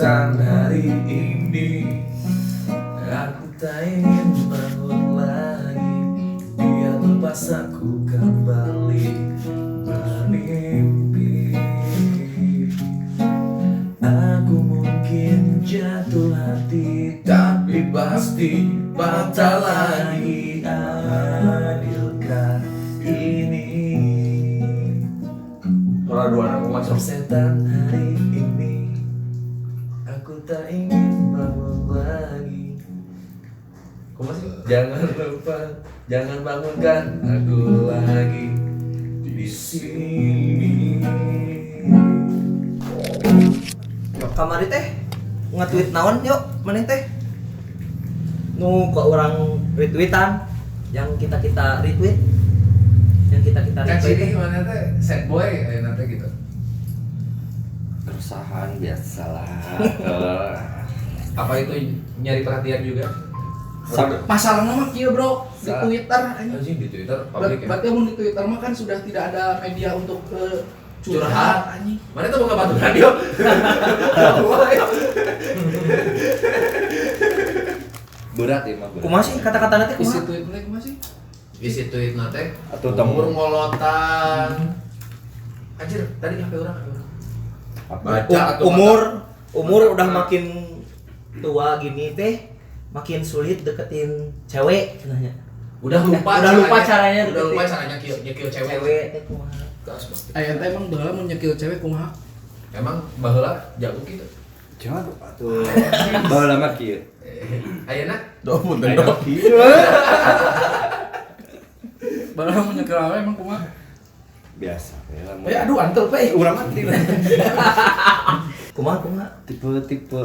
setan hari ini. Aku tak ingin bangun lagi, biar lepas aku kembali bermimpi. Aku mungkin jatuh hati, tapi pasti patah lagi. Adilkah ini? Orang dua anak masuk. Setan hari ini, aku tak ingin bangun lagi. Kok masih? Jangan lupa, jangan bangunkan aku lagi di sini. Yuk kamari teh nge-tweet naon yuk maneh teh. Nu kok orang retweetan yang kita retweet. Yang kita Kan sini retweet. mana teh sad boy nanti gitu. Keresahan biasalah. Apa itu nyari perhatian juga? Masalahnya mah kieu bro di Sa- Twitter anjing. Anjing di Twitter publik ya. Berarti mun di Twitter mah kan sudah tidak ada media untuk Curhat. curhat anjing. Mana tuh buka batu radio? Berat ya mah. berat. Kumaha sih kata-kata nanti Isi kumaha? tweet mereka masih Isi tweet nate. Atau Umur temu ngolotan. Anjir, tadi HP orang. Baca atau Umur udah makin tua gini teh makin sulit deketin cewek cenanya. Udah lupa caranya Udah lupa deketin caranya nyekil cewek. cewek teh kumaha. Gas, Bos. aya teh emang baheula mun nyekil cewek kumaha? Emang baheula jago gitu. jangan tuh. Bawa lama kieu. Ayeuna Ayo kieu. Baheula mun nyekil awe emang kumaha? Biasa ya. Aduh antel pe. Urang mati lah. Kumaha? Tipe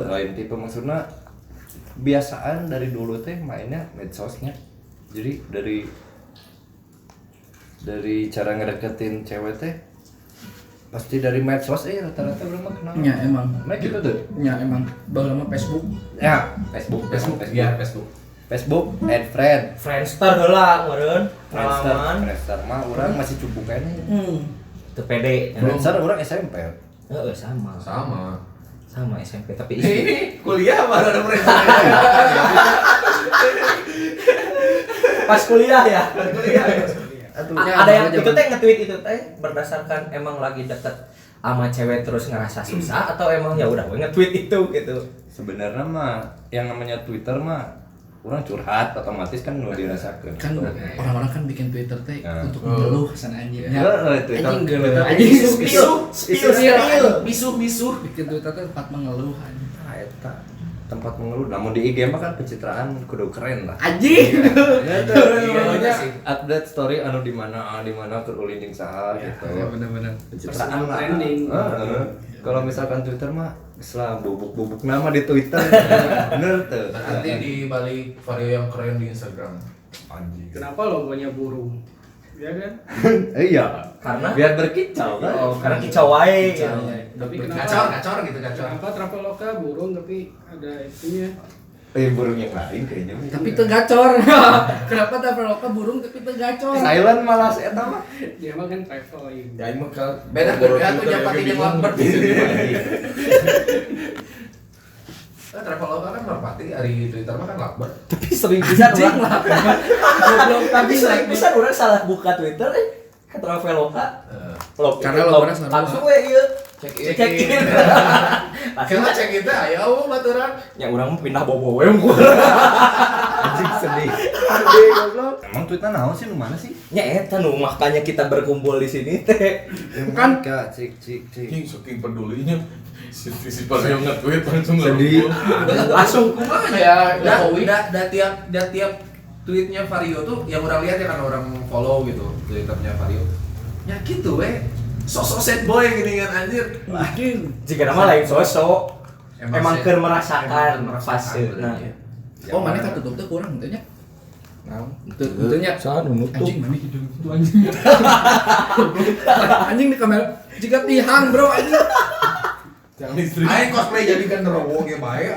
lain tipe maksudnya biasaan dari dulu teh mainnya medsosnya. Jadi dari cara ngedeketin cewek teh pasti dari medsos rata-rata belum kenal. Nya emang. Nah gitu tuh. Nya emang baheula mah Facebook. Ya, Facebook. ya Facebook. Facebook add friend. Friendster heula meureun Friendster, pengalaman Friendster mah orang masih cukup kan. teu pede. Friendster orang SMP. Heeh sama. Sama SMP tapi isi. Ini kuliah baru ada mereka. Pas kuliah ya. Kuliah. Ada yang itu teh nge-tweet itu teh berdasarkan emang lagi deket sama cewek terus ngerasa susah atau emang ya udah gue nge-tweet itu gitu. Sebenarnya mah yang namanya Twitter mah orang curhat otomatis kan nu dirasakeun. Kan orang-orang kan bikin Twitter teh Nah. untuk mengeluh sana anjing. Twitter. Anjing geuleuh. Twitter. Anjing Misuh. bikin Twitter teh tempat mengeluh anjing. Nah, eta tempat mengeluh. Namun di IG mah kan pencitraan kudu keren lah. Anjing. Iya sih. Update story anu di mana keur ulin jeung saha gitu. Ya benar-benar. Pencitraan lah. Trending. Kalau misalkan Twitter mah setelah bubuk-bubuk nama di Twitter. Bener tuh. Nanti di balik Vario yang keren di Instagram. Anjing. Kenapa logonya burung? Ya kan? Iya. Karena Biar berkicau kan. karena kicau wae. Tapi kenapa? Gacor gitu gacor. Kenapa Traveloka burung tapi ada itunya? Burung yang lain kayaknya. Tapi teu gacor. Kenapa Traveloka burung tapi teu gacor? Silent malah eta mah. Dia mah kan traveling. Ya emang beda ya tuh nyapati jeung lamber gitu. Traveloka kan merpati hari Twitter mah kan lakber. Tapi sering pisan Anjing urang. lah. Goblok Tapi sering pisan urang salah buka Twitter ke Traveloka. Karena logona sama. langsung we ieu. Cek Cek in. Karena cek itu ayo baturan. Ya urang mah pindah bobo we unggul. Anjing sedih. Sedih goblok. Emang Twitter naon sih nu mana sih? Nya eta nu makanya kita berkumpul di sini teh. Kan cik. Anjing saking pedulinya. Si Vario nge-tweet langsung Sedih. Langsung Ya, tiap tweetnya Vario tuh yang orang lihat ya kan orang follow gitu Twitternya Vario. Ya gitu sosok sad boy gini kan anjir. Anjing. jika nama lain sosok. Emang sad- keur merasakan emang fase. bener, Nah, ya. Oh, mana katutup teh kurang teh nya. Naon? Teu nya. saha nu nutup. Anjing mana gitu itu anjing. Anjing di kamera jika tihang bro anjing. Aing cosplay jadikan rowo ge bae.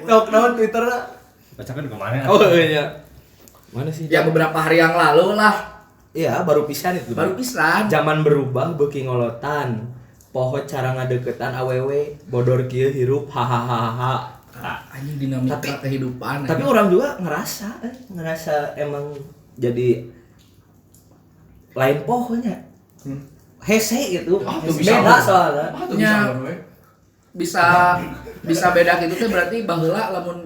Tok naon Twitter. Bacakan ke mana? Oh iya. Mana sih? Ya beberapa hari yang lalu lah. Iya, baru pisan itu. Baru pisan. Zaman berubah beuki ngolotan. poho cara ngadeketan awewe bodor kieu hirup hahaha. Anjing dinamika Tapi- kehidupan. Tapi orang juga ngerasa emang jadi lain pohonnya. Hese gitu. Ah, tuh Beda soalnya. Ah, tuh Nya. bisa we. bisa beda gitu teh berarti baheula lamun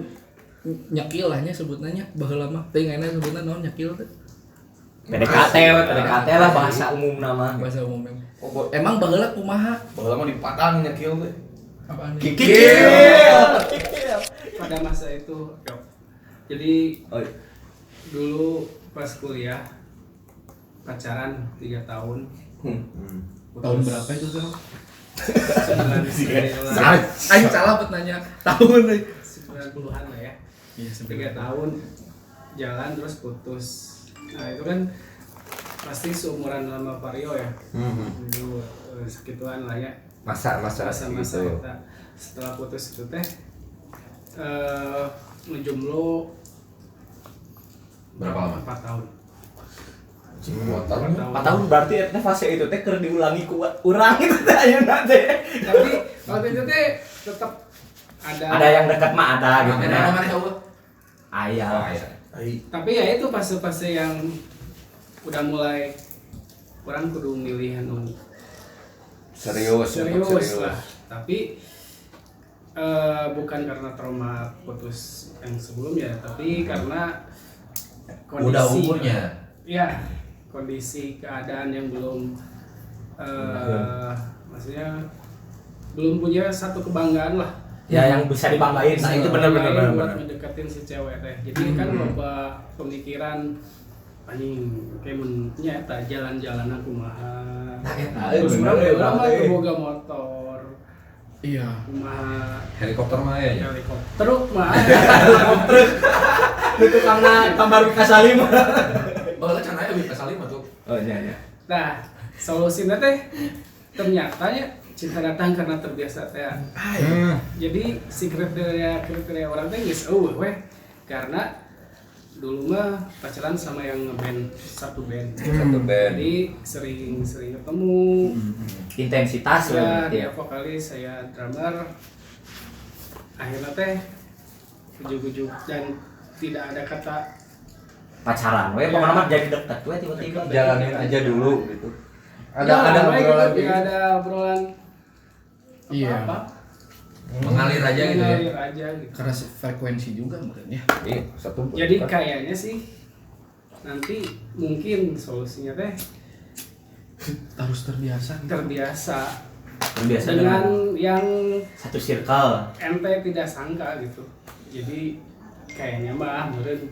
nyekil lah nya sebutnya baheula mah teh ngaina sebutna naon nyekil teh PDKT lah bahasa umum nama. bahasa umumnya. Emang baheula kumaha? Baheula mah dipatang nyekil teh. Apaan? Kikil. Pada masa itu, Yok. Jadi Oh, dulu pas kuliah pacaran 3 tahun. Tahun berapa itu tuh? 9 Aing salah buat nanya tahun euy. 90-an lah ya. Iya 3 tahun jalan terus putus. Nah itu kan pasti seumuran sama Vario ya. Dulu sekituan lah ya. masa-masa Masa-masa gitu. kita setelah putus itu teh ngejomblo Berapa lama? 4 tahun. Kuat tahun. 4 tahun berarti eta fase itu teh keur diulangi ku urang itu teh ayeuna teh. Tapi waktu itu teh tetap Ada yang dekat mah ada gitu. Mana mana kamu? Aya. Tapi ya itu fase-fase yang udah mulai orang kudu milih anu Serius lah. Tapi bukan karena trauma putus yang sebelumnya, tapi karena kondisi. Udah umurnya. Ya, kondisi keadaan yang belum maksudnya belum punya satu kebanggaan lah. Ya yang bisa dibanggain. Nah itu benar-benar Buat benar. mendekatin si cewek teh. Jadi kan loba pemikiran anjing kayak mennya eta jalan-jalan aku mah. Terus bener ya, urang mah berarti. boga motor. Iya. Kumaha Helikopter mah ya. helikopter mah. Itu tukangna kambar ka Salim. Baheula can aya bisa salim atuh. Oh iya. Nah, solusinya teh ternyata ya cinta datang karena terbiasa teh. Jadi si kriteria orang teh geus eueuh weh. Karena dulu mah pacaran sama yang ngeband satu band. Satu band. Jadi sering ketemu. Intensitas Ya, ya. dia vokalis, saya drummer. Akhirnya teh ujuk-ujuk dan tidak ada kata Pacaran we pokoknya mah jadi dekat we tiba-tiba. Jalanin aja dulu gitu. Ada ya, obrolan gitu, gitu. ya, ada obrolan Iya. apa Mengalir aja gitu ya. mengalir aja gitu. Karena frekuensi juga mungkin ya. Iya, satu. Jadi kayaknya sih nanti mungkin solusinya teh Harus terbiasa. terbiasa Biasa dengan dengan yang satu circle. ente tidak sangka gitu. Jadi kayaknya mah meureun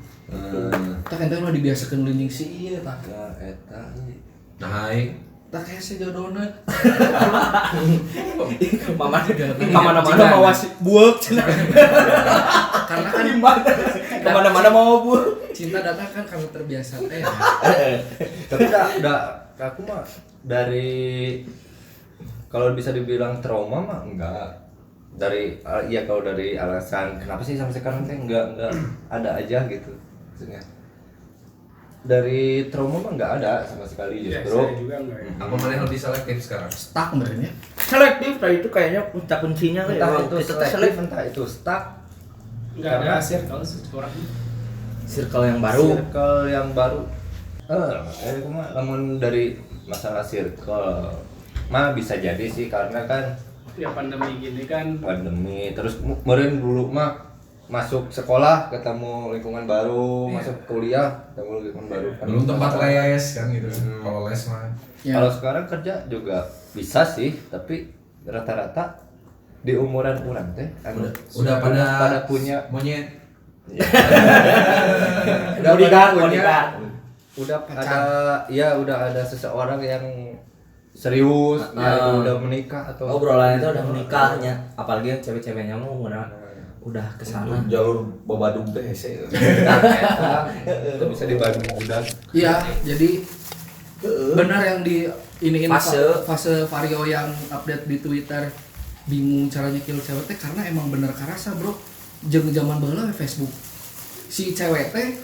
Tak ente mah dibiasakeun leunying si ieu tah. Ya eta. Nah, hai. Tak hese jodohna. Kemana-mana mau buek cenah. Karena kan Kemana-mana mau buek. cinta datang kan karena terbiasa teh. Tapi udah aku mah dari kalau bisa dibilang trauma mah enggak. Dari iya kalau dari alasan kenapa sih sampai sekarang teh enggak ada aja gitu maksudnya. Dari trauma mah enggak ada sama sekali ya, justru. saya juga enggak ya. Apa mana yang lebih selektif sekarang? Stuck benernya. Selektif kayak itu kayaknya kunci kuncinya Entah ya. itu selektif, entah itu stuck, Enggak ada Karena- circle orang. Circle yang baru. circle yang baru. Aku mah lamun dari masalah circle mah bisa jadi sih karena kan Ya pandemi gini kan pandemi terus meureun dulu mah masuk sekolah ketemu lingkungan baru, Iya. masuk kuliah ketemu lingkungan baru. Kan Belum tempat masalah. les kan gitu. Kalau les mah. Ya. Kalau sekarang kerja juga bisa sih, tapi rata-rata di umuran kurang teh anu, Udah pada punya monyet. Bodyguard. udah ada seseorang yang serius, udah menikah atau Obrolan itu udah menikahnya, apalagi yang cewek-ceweknya mau udah kesana. jalur babadung teh hese. Itu bisa di Bandung udah. Iya, jadi benar yang di iniin Fase Vario yang update di Twitter bingung caranya kill cewek teh karena emang bener karasa bro jeung zaman baheula we Facebook si cewek teh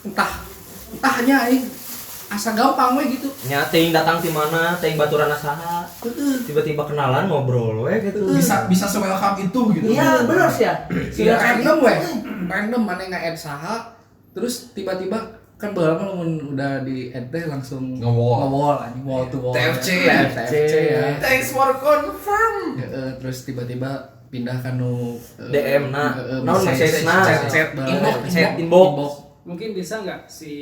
entahnya aing asa gampang we gitu. Nya teuing datang ti mana, teuing baturan saha. Tiba-tiba kenalan ngobrol we gitu. Bisa se-welcome itu gitu. Iya, bener sih ya. Iya random we. Random mana nge-add saha terus tiba-tiba kan baheula mah lamun udah di add teh langsung Nge-wall. anjing wall to wall. TFC ya. Thanks for confirm. Terus tiba-tiba pindah ka nu DM na. Naon message na. chat Inbox. Mungkin bisa nggak si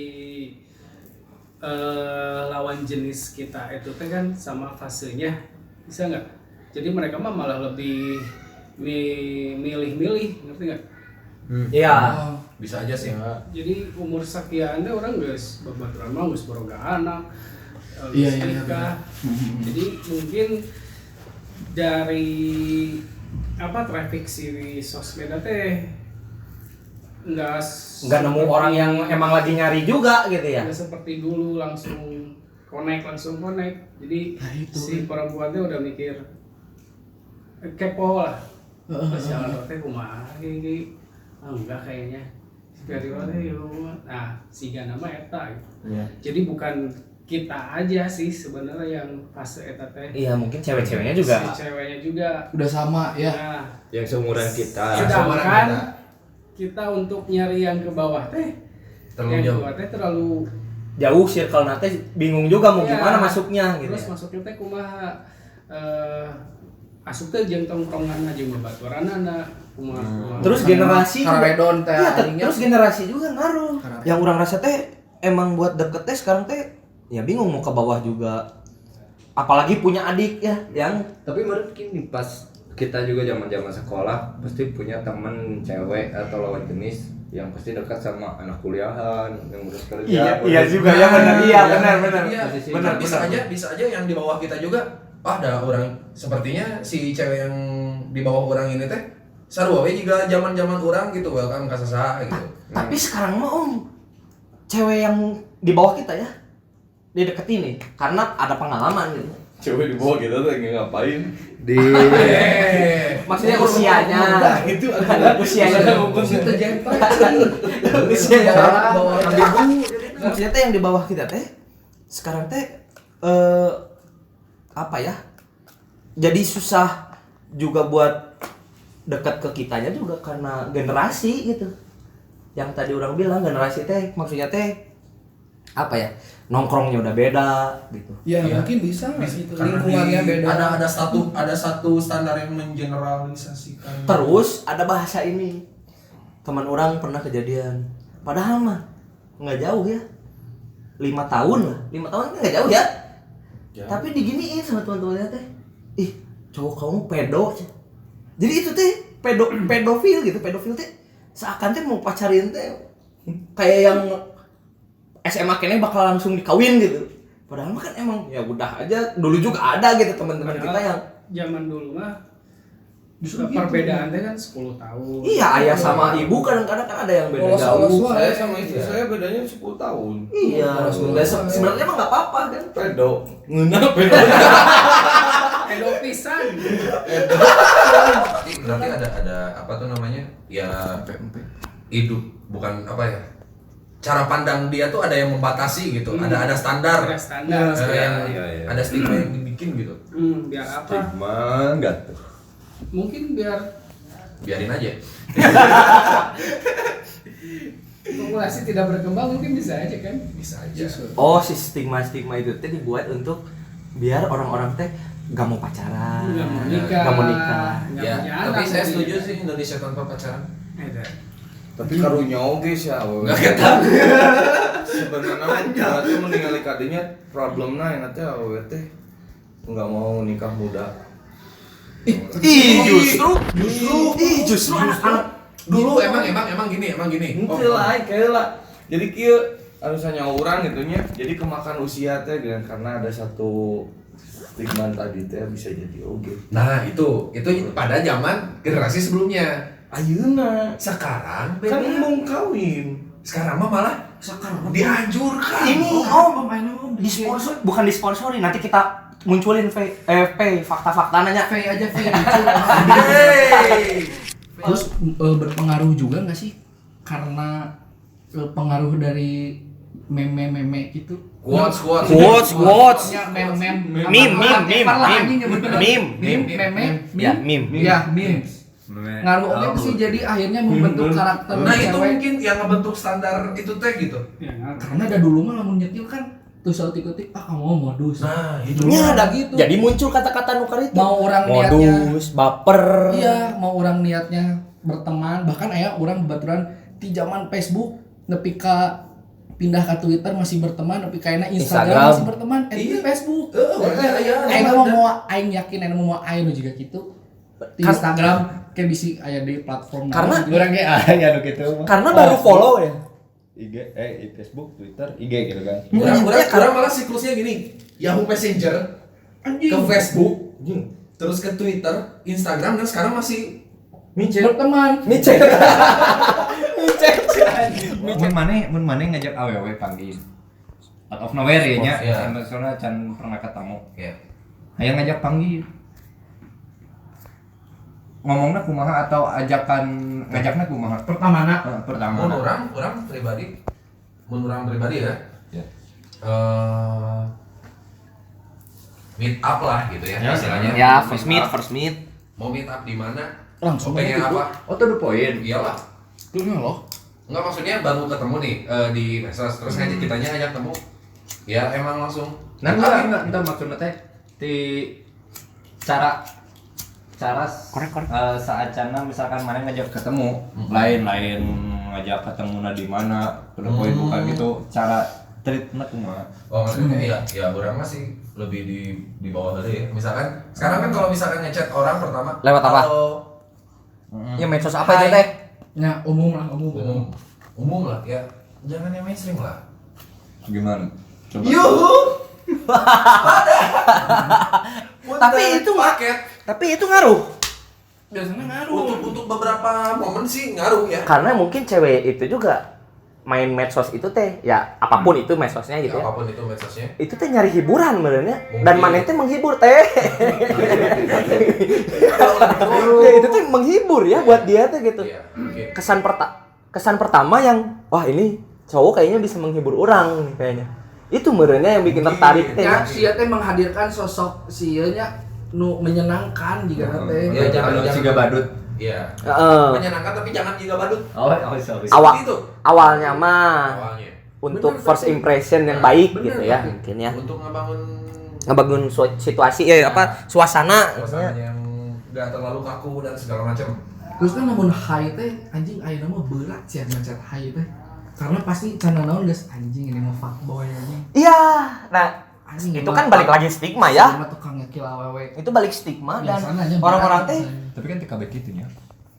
lawan jenis kita itu teh kan sama fasenya, bisa nggak? Jadi mereka mah malah lebih milih-milih, ngerti nggak? Iya. Bisa aja sih. Jadi umur sekian deh orang guys babaturan mah geus boga anak. Iya, geus iya, nikah. Jadi mungkin dari traffic si sosmed teh nggak nemu orang yang emang lagi nyari juga gitu ya. nggak seperti dulu langsung connect. Jadi si perempuannya udah mikir kepo lah. Sialan teh kumaha gini. Enggak kayaknya. Dari mana ya? Nah, siga nama eta gitu. Iya. Jadi bukan kita aja sih sebenarnya yang fase eta teh. Iya, mungkin cewek-ceweknya juga. Si ceweknya juga. udah sama ya. Nah, Yang seumuran kita. sedangkan kita untuk nyari yang ke bawah teh Terlalu jauh. ke bawah teh terlalu Jauh circle nate bingung juga mau Iya. gimana masuknya gitu. terus Ya. masuknya teh kumaha asup teh jeung tongkronganna jeung babaturanna kumaha. Terus generasi juga. Karedon teh Iya, anjingnya. terus generasi juga ngaruh. Karena- Yang orang rasa teh emang buat deket teh sekarang teh ya bingung mau ke bawah juga. Apalagi punya adik ya yang Tapi menurut gini pas kita juga zaman sekolah pasti punya teman cewek atau lawan jenis yang pasti dekat sama anak kuliahan yang udah kerja. juga ya benar. Iya benar. Iya, Posisi- benar. Bisa aja yang di bawah kita juga. Ada orang sepertinya si cewek yang di bawah orang ini teh sarua we juga zaman-zaman orang gitu, welcome ka saha gitu. Tapi sekarang mah cewek yang di bawah kita ya dideketin nih karena ada pengalaman gitu. Cewek di bawah kita tuh lagi ngapain? Di Maksudnya usianya. itu Usianya. Itu jempol. Usianya. Bawa ambil Maksudnya teh yang di bawah kita teh sekarang teh apa ya? Jadi susah juga buat dekat ke kitanya juga karena generasi gitu. Yang tadi orang bilang generasi teh maksudnya teh apa ya? Nongkrongnya udah beda gitu. Ya Iya. mungkin bisa gitu. Karena Lingkungannya di- beda. ada satu standar yang mengeneralisasikan. Terus ada bahasa ini. Teman orang pernah kejadian. Padahal mah nggak jauh ya. 5 tahun lah. 5 tahun kan nggak jauh ya. Tapi diginiin sama teman-temannya teh. Ih, cowok kamu pedo. Jadi itu teh pedofil gitu. Pedofil teh seakan teh mau pacarin teh kayak yang SMA kene bakal langsung dikawin gitu. Padahal mah kan emang ya udah aja. Dulu juga ada gitu teman-teman kita yang zaman dulu mah Justru perbedaan teh kan 10 tahun. iya ayah sama ibu kadang-kadang kan ada yang beda Polos- jauh. polos saya sama istri saya bedanya 10 tahun. Iya, sebenarnya emang nggak apa-apa kan. Pedo. Ngena pedo. Edo pisan. Berarti ada apa tuh namanya? Ya hidup bukan apa ya? Cara pandang dia tuh ada yang membatasi gitu. Ada standar. Ada standar. Iya. Ada stigma yang dibikin gitu. Biar apa? Stigma enggak tuh. Mungkin Biarin aja. populasi tidak berkembang mungkin bisa aja kan? Bisa aja. Oh, si stigma-stigma itu teh dibuat untuk biar orang-orang teh gak mau pacaran, Nggak mau nikah. nggak mau nikah. Nggak Ya, punya tapi anak, saya mungkin. setuju sih Indonesia tanpa pacaran. Tapi karunya oge sih awewe. Enggak ketat. Sebenarnya berarti meninggali kadinya problemna yang nanti awewe teh enggak mau nikah muda. Justru anak-anak Dulu emang gini. Itu lah, kayak lah. Jadi kieu harusnya orang gitunya. Jadi kemakan usia teh dengan karena ada satu stigma tadi teh bisa jadi oge. Nah, itu pada zaman generasi sebelumnya. Ayeuna Sekarang kan beda. mau kawin. Sekarang mah malah dianjurkan. ini disponsor bukan disponsori, nanti kita munculin fakta-fakta nanya. V aja V. Hey. Terus berpengaruh juga nggak sih karena pengaruh dari meme gitu. Quotes. Ya, meme. Ya, meme. Ya, memes. Ngaruh oke sih jadi akhirnya membentuk karakter Nah itu cewek. mungkin yang ngebentuk standar itu teh gitu. Ya, ngaruh. Karena ada dulu mah lamun nyetil kan terus tik-tik kamu modus. Nah itu. Nya ada gitu. Jadi muncul kata-kata nukar itu. Mau orang niatnya modus, baper. iya, mau orang niatnya berteman, bahkan aya orang kebetulan di zaman Facebook nepi ka pindah ke Twitter masih berteman, nepi ka Instagram Instagram. masih berteman, di Facebook. Iya. Aing mau aing yakin aing mau aing juga gitu. Di Instagram kayak bisa aya di platform Karena- gitu. Orang kayak aya nu kitu mah. Karena baru follow ya. IG Facebook, Twitter, IG gitu kan. Orang malah siklusnya gini. Yahoo Messenger ke Facebook, terus ke Twitter, Instagram, dan sekarang masih berteman. Micet. Mun maneh ngajak awewe panggil. Out of nowhere ya nya, Iya. soalnya can pernah ketemu. ya. Aya ngajak panggil. Ngomongna kumaha atau ngajakna kumaha? Pertamana Pertama. Orang pribadi ya. Ya. Meet up lah gitu ya, Ya, istilahnya. Ya, Meet up. first meet. Mau meet up di mana? langsung Pengen gitu. apa? Oh, tuh the point. Iyalah. Tuh loh. Enggak, maksudnya baru ketemu nih di medsos, terus ngajak kitanya ajak temu. Ya emang langsung. Nah, meet up. enggak maksudnya teh di cara Korek. saacana misalkan mana ngajak ketemu, lain ngajak ketemu di mana, udah poin bukan gitu, cara treatment kumaha. Oh maksudnya ya orang masih lebih di bawah tadi ya. Misalkan sekarang kan kalau misalkan ngechat orang pertama Lewat apa? halo, Ya medsos apa itu teh? Ya, umum lah. umum lah ya, jangan yang mainstream lah. Gimana? Coba. Yuhu. Tapi itu paket Tapi itu ngaruh. Biasanya ngaruh. untuk beberapa momen sih ngaruh ya. Karena mungkin cewek itu juga main medsos itu teh, ya apapun itu medsosnya gitu ya. Apapun itu medsosnya. Itu teh nyari hiburan sebenarnya. Mungkin. Dan maneh teh menghibur teh. Ya itu teh menghibur ya buat dia teh gitu. Iya, oke. Kesan pertama yang wah ini cowok kayaknya bisa menghibur orang nih kayaknya. Itu merenya yang bikin tertarik teh. Ya, sia teh menghadirkan sosok sia-nya nu menyenangkan juga teh. Ya, jangan siga badut. Iya. Heeh. Menyenangkan tapi jangan juga badut. Sorry. Awal- Itu Awalnya mah awalnya. untuk Bener, first tapi- impression yang Nah, baik bener, gitu ya tapi mungkin ya. Untuk Ngebangun situasi suasana suasana yang enggak terlalu kaku dan segala macam. Terus kan namun high teh anjing aya nama berat sih ngechat high teh. Karena pasti cana naon geus anjing ini mah fuckboy anjing. Iya, nah Anjing itu kan balik lagi stigma ya. Sama tukang ngekil awewe. Itu balik stigma dan Biasanya aja orang-orang berat. teh Tapi kan TKB gitu nya.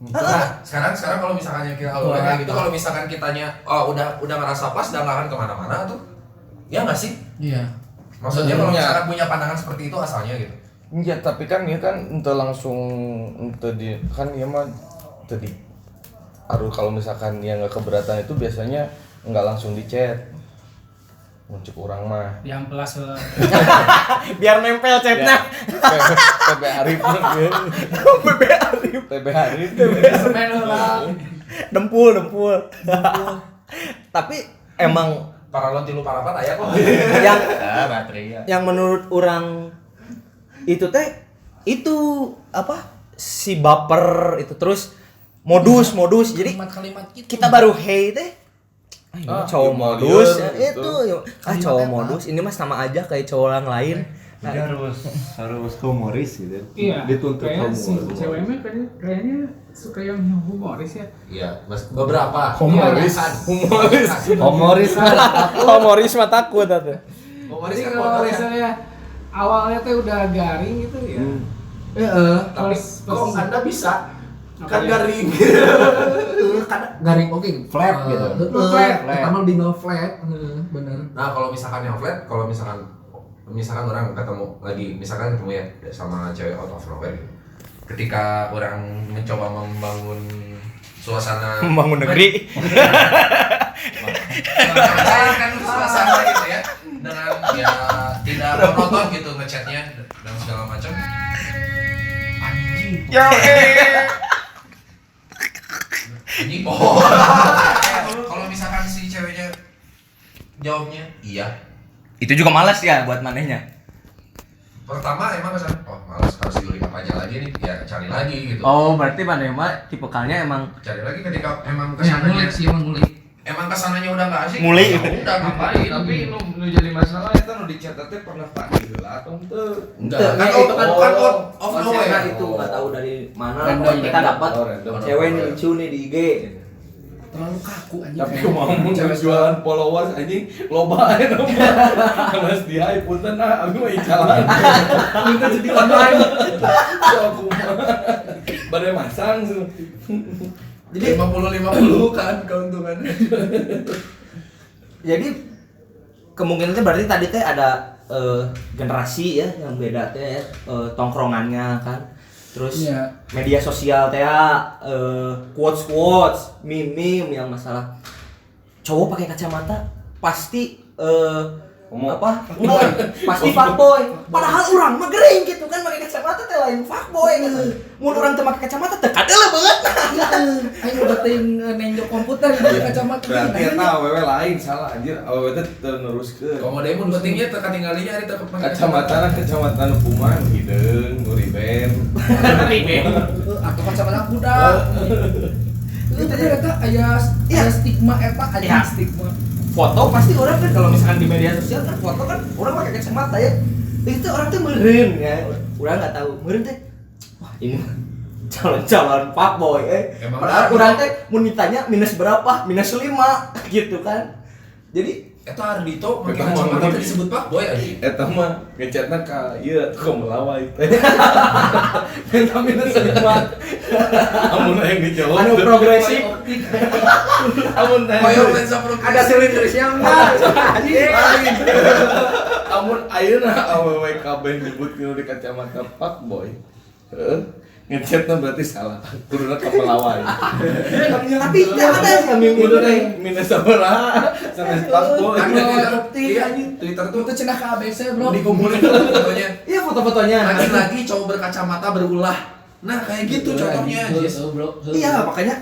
Nah, sekarang kalau misalkan kayak kayak gitu, kalau misalkan kitanya udah ngerasa pas dan nggak akan kemana-mana tuh, ya nggak sih? Iya. Maksudnya kalau Iya. misalkan punya pandangan seperti itu asalnya gitu. Iya, tapi kan ya kan ente langsung ente di kan ya mah tadi aduh kalau misalkan dia nggak keberatan itu biasanya nggak langsung di chat muncul orang mah Yang plus biar nempel chatnya. PB Arif PB Arif Semen lah. Dempul. Tapi emang Paralon tilu parapat aya kok. yang Baterai ya. yang menurut orang itu teh itu apa si baper itu terus modus jadi Kalimat-kalimat gitu. kita baru hey teh ini cowok ya modus liar, ya, gitu. itu cowok modus ini mah sama aja kayak cowok orang lain. Jadi harus humoris gitu. Iya, Dituntut kayak si humoris. cewek mah kayaknya suka yang humoris ya. Iya, beberapa. Humoris. Humoris Humoris mah takut atuh. Humoris Jadi kan kalau motornya. misalnya awalnya teh udah garing gitu ya. Tapi Pas- kok Anda bisa? Apa Kan ya? garing. Garing oke, Flat gitu. Flat. Pertama lebih flat. Bener. Nah, kalau misalkan yang flat, kalau misalkan orang ketemu ya sama cewek out of nowhere gitu. Ketika orang mencoba membangun suasana Membangun negeri. mencairkan suasana gitu ya dengan ya tidak monoton gitu ngechatnya dan segala macam. Anjing. Anjing. Oh. Kalau misalkan si ceweknya jawab jawabnya iya. Itu juga malas ya buat manehnya. Pertama emang kesan, oh malas harus diulik apa aja lagi nih, ya cari lagi gitu. Oh, berarti maneh mah tipikalnya emang Cari lagi ketika emang Yang kesananya ngulik sih emang ngulik. emang kesananya udah nggak asik. Ngulik. ya udah ngapain? Tapi nu jadi masalah eta nu dicatat teh pernah panggil atau teu? Enggak, Kan kan itu kan kan out of Nah, nowhere. itu nggak tahu dari mana Random, kita dapat Oh, random. cewek nih lucu nih di IG. Terlalu kaku anjing. Tapi mau jualan followers anjing loba aya mah. Mas dia punten abi mah icalan. Minta jadi online. So aku mah bade masang su. Jadi 50-50 kan keuntungannya. Jadi kemungkinannya berarti tadi teh ada generasi ya yang beda teh ya, tongkrongannya kan. Terus Iya. media sosial teh quotes meme yang masalah cowok pakai kacamata pasti apa? Pasti fuckboy. Padahal orang mah gering gitu kan pakai kacamata teh lain fuckboy gitu. Mun urang teu make kacamata teu kadeuh banget. Ayo udah ting nenjok komputer di kacamata. Berarti eta awewe lain salah anjir. Awewe teh teu neruskeun. Kalau dia mun pentingnya teka tinggalinya hari teka Kacamata nu kumaha nu hideung, nu riben. Atau kacamata kuda. Itu ternyata aya stigma eta Iya. aya stigma. Foto pasti orang kan kalau misalkan di media sosial kan foto kan orang pakai kacamata ya. Itu orang tuh meureun ya. Orang nggak tahu meureun teh. Wah, ini mah calon-calon fuckboy Emang padahal benar. orang teh mun ditanya minus berapa? Minus 5 gitu kan. Jadi Eta Ardito pakai Eta kacamata mah- teh disebut Pak Boy anjing. Eta mah ngecatna ka ieu atuh ka melawai teh. Minta minus 5. Amun aya dijawab. anu progresif Amun Koyo lensa progresif. ada silindrisnya enggak? Amun ayeuna awewe kabeh nyebut nu di kacamata fuckboy. Heeh. Ngecatna berarti salah. Kuduna ka melawai. Tapi ada yang meme itu teh. Minus sabaraha? Sanes fuckboy. Kan Ngerti, Iya, anjing. Twitter tuh Itu cenah ke ABC, Bro. dikumpulin foto-fotonya. Iya foto-fotonya. Lagi-lagi cowok berkacamata berulah. Nah, kayak gitu contohnya. Heeh, Jis. Bro. Iya, makanya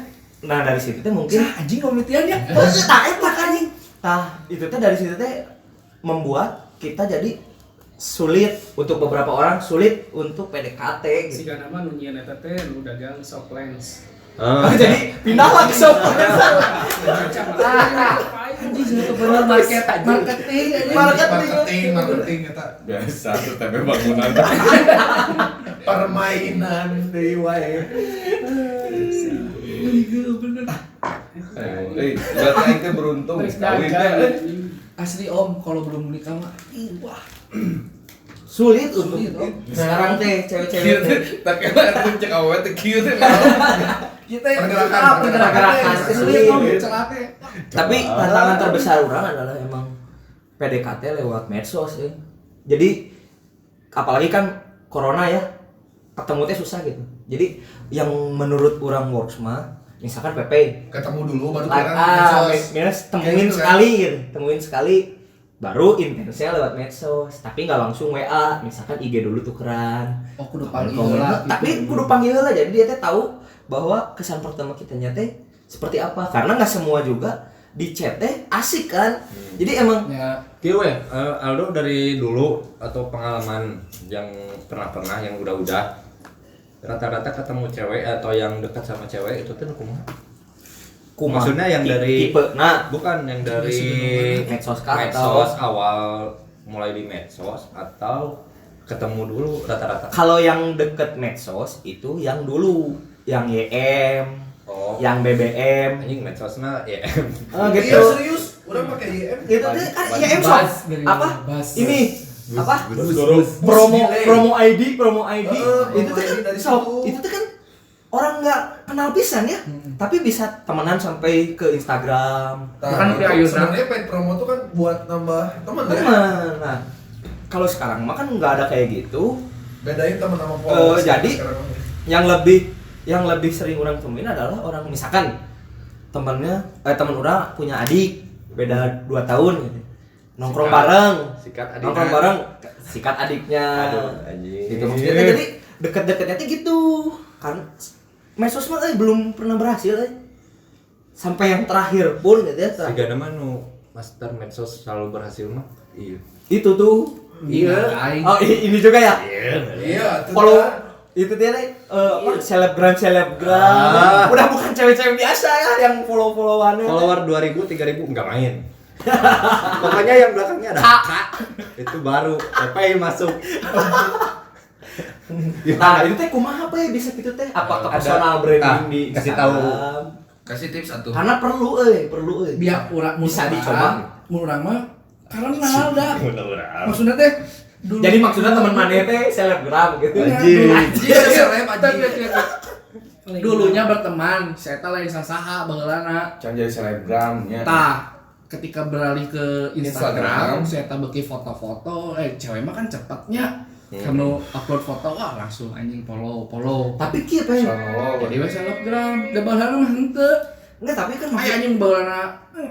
nah dari situ teh mungkin Anjing komitiannya. Itu teh dari situ teh membuat kita jadi sulit untuk beberapa orang sulit untuk PDKT gitu. Siga nama nu nyieun eta teh nu dagang soft lens. Jadi pindahlah ke shop. Anjing itu bener marketing anjing. Marketing eta Biasa tuh tapi bangunan. permainan deui wae. Berarti aing teh beruntung Terus kawin dagang. teh. Asli Om, kalau belum nikah mah wah. Sulit untuk Sulit, Om. sekarang teh Kieu cewek-cewek teh teh. tak kira atuh cek awewe teh kieu teh. Kita Pergerakan. sulit Om celate. Tapi tantangan terbesar orang adalah emang PDKT lewat medsos ya. Jadi apalagi kan corona ya, ketemu teh susah gitu. Jadi yang menurut orang works mah misalkan PP Ketemu dulu baru like, kelihatan medsos. minus Kayak temuin gitu kan. sekali gitu, temuin sekali baru intensnya lewat medsos, tapi nggak langsung WA, misalkan IG dulu tukeran. Oh kudu panggil Kalau lah. tapi kudu panggil lah, jadi dia teh tahu bahwa kesan pertama kita teh seperti apa, karena nggak semua juga di chat teh asik kan. Jadi emang Ya, Kieu we, Aldo dari dulu atau pengalaman yang pernah yang udah rata-rata ketemu cewek atau yang dekat sama cewek itu tuh kumaha? kumaha Maksudnya yang dari tipe, nah bukan yang dari medsos kah medsos awal mulai di medsos atau ketemu dulu rata-rata. kalau yang deket medsos itu yang dulu, yang YM, Oh, yang BBM, anjing medsosna ya. gitu. Iya serius, orang pakai YM. Gitu tuh kan YM Bas, sok dari apa? bas. Ini apa? Bus Promo ID itu promo tuh kan ID dari sok, situ. itu tuh kan orang nggak kenal pisan ya, tapi bisa temenan sampai ke Instagram. Kan Nah, di Ayunan. sebenarnya paid promo tuh kan buat nambah teman ya. Teman. Nah, kalau sekarang mah kan nggak ada kayak gitu. Bedain teman sama followers. Jadi sekarang. yang lebih sering orang temuin adalah orang misalkan teman orang punya adik beda 2 tahun gitu. Nongkrong bareng. Sikat adiknya. Nongkrong bareng sikat adiknya. Aduh, anjing. Gitu maksudnya jadi deket-deketnya tuh gitu. Kan medsos mah belum pernah berhasil. Sampai yang terakhir pun gitu ya. Siga nama nu master medsos selalu berhasil mah. Iya. Itu tuh. Iya, aing. Oh, ini juga ya. Iya, itu Follow dah. itu dia apa? Selebgram. Udah bukan cewek-cewek biasa ya yang follow-followannya. Follower 2000, 3000 enggak main. Pokoknya yang belakangnya ada K. Itu baru PPI masuk. Nah, itu teh kumaha apa ya bisa gitu teh? Apa ke Ada- personal branding ah, di kasih Instagram? tahu. Kasih tips satu. Karena perlu euy. Biar urang Bisa dicoba. Urang mah karena da. Maksudnya teh dulu. Jadi maksudnya teman maneh teh selebgram gitu. Anjing. Iya, seleb anjing. Dulunya berteman, saya teh lain sasaha baheulana. Can jadi selebgram nya. Tah, ketika beralih ke Instagram, Instagram. saya teh beki foto-foto, cewek mah kan cepatnya. Karena upload foto langsung anjing follow. Tapi kieu pe. Jadi we selebgram, da baheulana mah henteu. Enggak, tapi kan Ay maksud anjing baheulana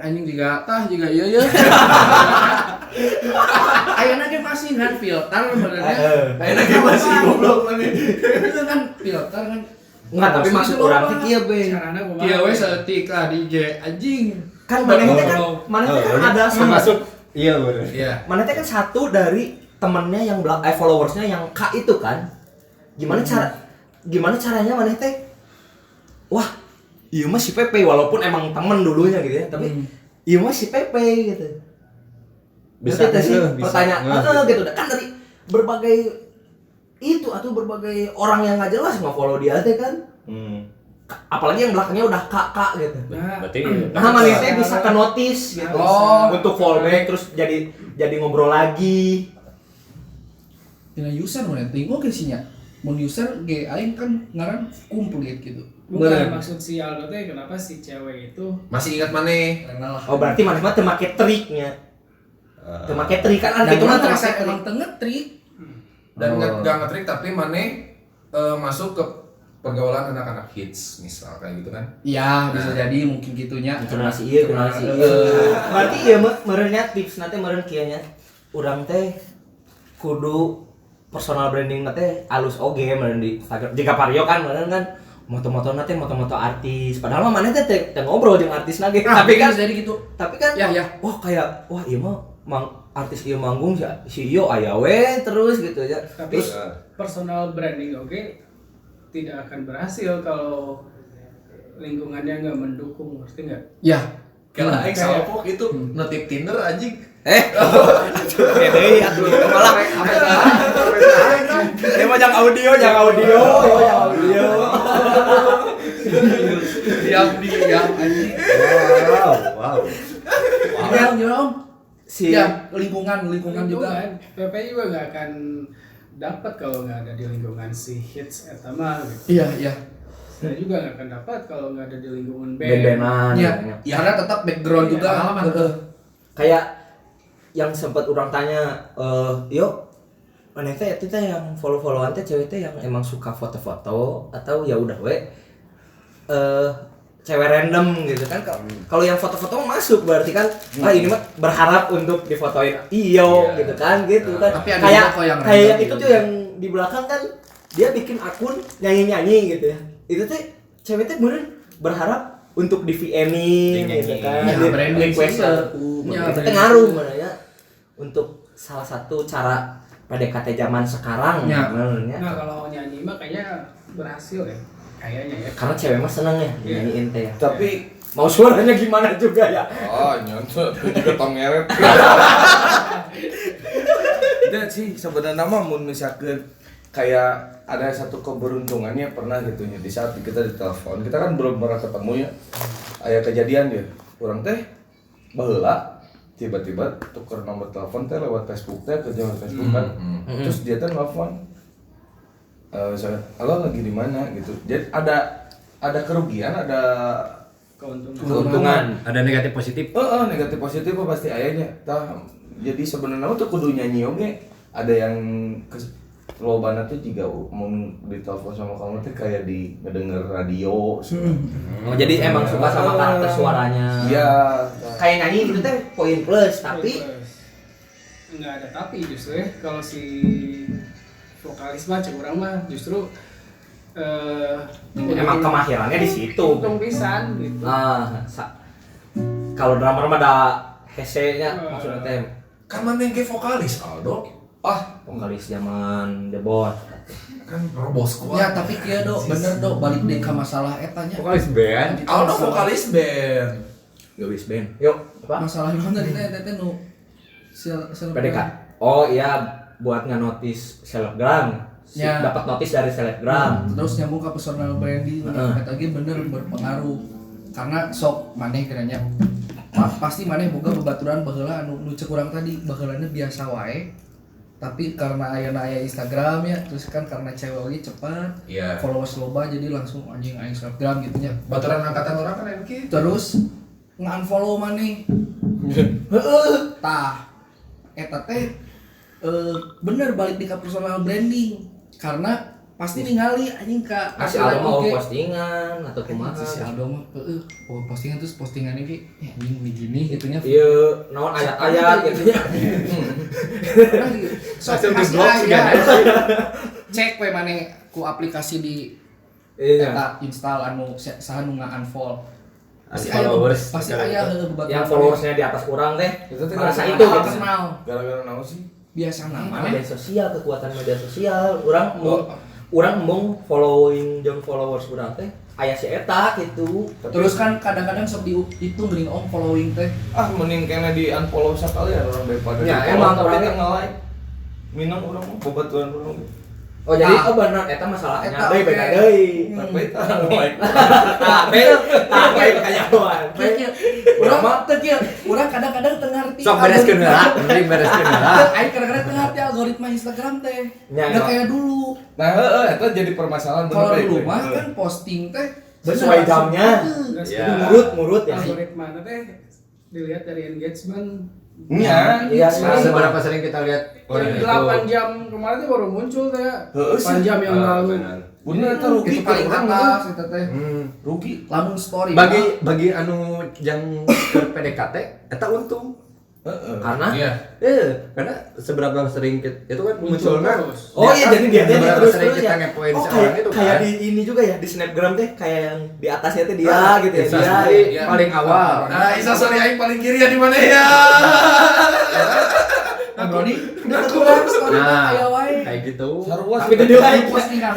anjing juga ieu. Ayeuna ge masih kan filter benernya. Ayeuna ge masih goblok maneh. Itu kan filter kan. Enggak, tapi maksud orang teh kieu be. Carana kumaha? Kieu we saeutik lah DJ anjing. Kan maneh teh kan Follow. maneh teh kan ada masuk. Iya benar. Iya. Maneh teh kan satu dari temennya yang followersnya yang K itu kan. Gimana caranya maneh teh wah, iya mah si Pepe walaupun emang temen dulunya gitu ya, tapi iya mah si Pepe gitu. Bisa Ngerti teh sih bisa. pertanyaan gitu kan dari berbagai itu atau berbagai orang yang nggak jelas nge-follow dia teh kan. Apalagi yang belakangnya udah kakak gitu. Nah, Berarti Nah, maneh teh bisa ke notice gitu. Oh. Untuk fallback terus jadi ngobrol lagi. Tina user mana tengok ke sinya. Mun user ge aing kan ngaran komplit gitu. bukan maksud si Aldo teh kenapa si cewek itu Masih ingat maneh? Karena lah. Oh, berarti maneh mah teu make triknya. Teu make trik kan Dan gitu mah teu make saya trik. emang tengah trik. Dan Oh. nggak ngetrik tapi maneh masuk ke pergaulan anak-anak hits misal kayak gitu kan. Iya, bisa jadi mungkin gitunya. Generasi ieu, generasi ieu. Berarti ieu mah meureunnya tips nanti meureun kieu nya. Urang teh kudu personal branding teh alus oge meureun di Instagram. Jika Vario kan meureun kan moto-moto teh moto-moto artis. Padahal mah maneh teh ngobrol jeung artis lagi. Nah, Tapi kan bisa jadi gitu. Ya. wah kayak wah ieu mah artis ieu manggung si ieu aya we terus gitu ya. tapi personal branding tidak akan berhasil kalau lingkungannya nggak mendukung, ngerti nggak? Ya. Kalau aing Kayak- salpok itu ngetip Tinder anjing. Deui atuh malah ya mah jangan audio. Diam anjing. wow. Jom. Si Ya, lingkungan juga. PP juga nggak akan dapat kalau nggak ada di lingkungan si hits etama gitu. Iya. Saya juga nggak akan dapat kalau nggak ada di lingkungan band. band-bandan. Iya. Karena tetap background juga. pengalaman. Kayak yang sempat orang tanya yuk mana teh itu teh yang follow-followan teh cewek teh yang emang suka foto-foto atau ya udah we cewek random gitu kan. Kalau yang foto-foto mah masuk berarti kan ini mah berharap untuk difotoin iyo gitu kan kan Tapi ada kayak juga kok yang kayak random itu gitu. tuh yang di belakang kan dia bikin akun nyanyi gitu ya, itu teh cewek teh bener berharap untuk di VM-in gitu kan, Ya, di branding request sih, aku ya, itu teh branding. ngaruh mana ya untuk salah satu cara PDKT zaman sekarang Ya. menurutnya. Nah kalau nyanyi mah kayaknya berhasil ya, kayaknya ya. Karena cewek mah seneng ya Iya. nyanyiin teh ya. Tapi Mau suaranya gimana juga ya. oh nyontoh itu juga tong ngeret. Dan sih sebenarnya mah mun misalkan kayak ada satu keberuntungannya pernah gitu nya di saat kita ditelepon, kita kan belum pernah ketemu ya. Aya kejadian dia, orang teh baheula tiba-tiba tuker nomor telepon teh lewat Facebook teh kerja lewat Facebook kan. Terus dia teh nelfon saya, halo lagi di mana gitu. Jadi ada kerugian, ada keuntungan. Ada negatif positif. Negatif positif mah pasti ayahnya. Jadi sebenarnya tuh kudu nyanyi oge. Ada yang lobana tuh juga mau ditelepon sama kamu tuh kayak di ngedenger radio. Oh, jadi emang suka sama karakter suaranya. Iya. Kayak nyanyi gitu teh poin plus, tapi nggak ada tapi justru ya kalau si vokalis mah cek urang mah justru emang kemahirannya di situ. untung pisan gitu. Nah, kalau drummer mah ada hese-nya maksudnya teh. Kan mana yang vokalis Aldo? Vokalis zaman The Bond. Kan Robos kuat. Ya tapi kieu do bener do balik deui ka masalah eta nya. Vokalis band. Aldo vokalis band. Gawis band. Yuk, apa? Masalah mana tadi teh nu PDK. Oh iya, buat nganotis selebgram. Ya. Dapat notis dari selebgram. Terus nyambung ke personal branding, eta ge bener berpengaruh. Karena sok maneh kiranya pasti maneh boga babaturan baheula anu cek urang tadi baheulana biasa wae. Tapi karena aya Instagram ya, terus kan karena cewek lagi cepat, Iya. followers loba jadi langsung anjing aya Instagram gitu nya. Baturan angkatan orang kan yang gitu. Terus nge-unfollow maneh. Heeh. Tah. Eta teh bener balik di ka personal branding karena pasti ningali anjing ka Si Aldo mau postingan atau kumaha. si Aldo mah postingan terus postingannya ge anjing gini gitunya. Iya, naon ayat-ayat gitu nya. Sok kasih aya. Cek we maneh ku aplikasi di Iya. eta install anu saha nu nga-unfollow. Pasti Followers. pasti aya heeh Yang followersnya di atas kurang teh. Itu teh Merasa gara-gara itu hal gitu. kenal Gara-gara naon sih? biasa nama Media sosial, kekuatan media sosial. Urang mau following jeung followers urang teh aya si eta gitu. terus kan kadang-kadang sok dihitung geuning following teh. Mending kena di unfollow sekalian orang daripada Ya, di-follow, emang tapi orangnya- teh nge-like. Minang orang mah babaturan orang. Oh jadi Tah. bener eta masalahnya Eta deui oke. beda deui. Tapi like. Tapi kayawan. Urang teh kieu, urang kadang-kadang teu ngarti. Sok bereskeun heula, mending bereskeun heula. Aing kadang-kadang teu ngarti algoritma Instagram teh. Ya, Nggak ya. kayak dulu. Nah, eta jadi permasalahan Kalau bener, dulu baik. mah kan posting teh Sesuai bener, jamnya. langsung. Ya. Murut ya. Algoritma teh dilihat dari engagement. Iya. Iya, Nah, seberapa sering kita lihat orang Yang itu 8 jam kemarin tuh baru muncul teh. Heeh, 8 jam yang lalu. benar. Bener eta rugi Itu paling ke orang, atas eta teh. rugi. Lamun story. Bagi anu yang PDKT eta untung. Heeh. Karena Iya. Karena seberapa sering itu kan munculnya. terus. Oh iya, jadi dia seberapa terus sering terus kita ya. ngepoin Oh si kayak orang itu kayak kan. di ini juga ya di snapgram teh kayak yang di atasnya teh dia gitu ya. Isa Dia. Story Iya. paling awal. Nah, Isa Story aing paling kiri ya di mana ya? Nah, Brody, udah kurang story mah Nah, aya wae. kayak gitu. Sarua Tapi itu di like. Postingan.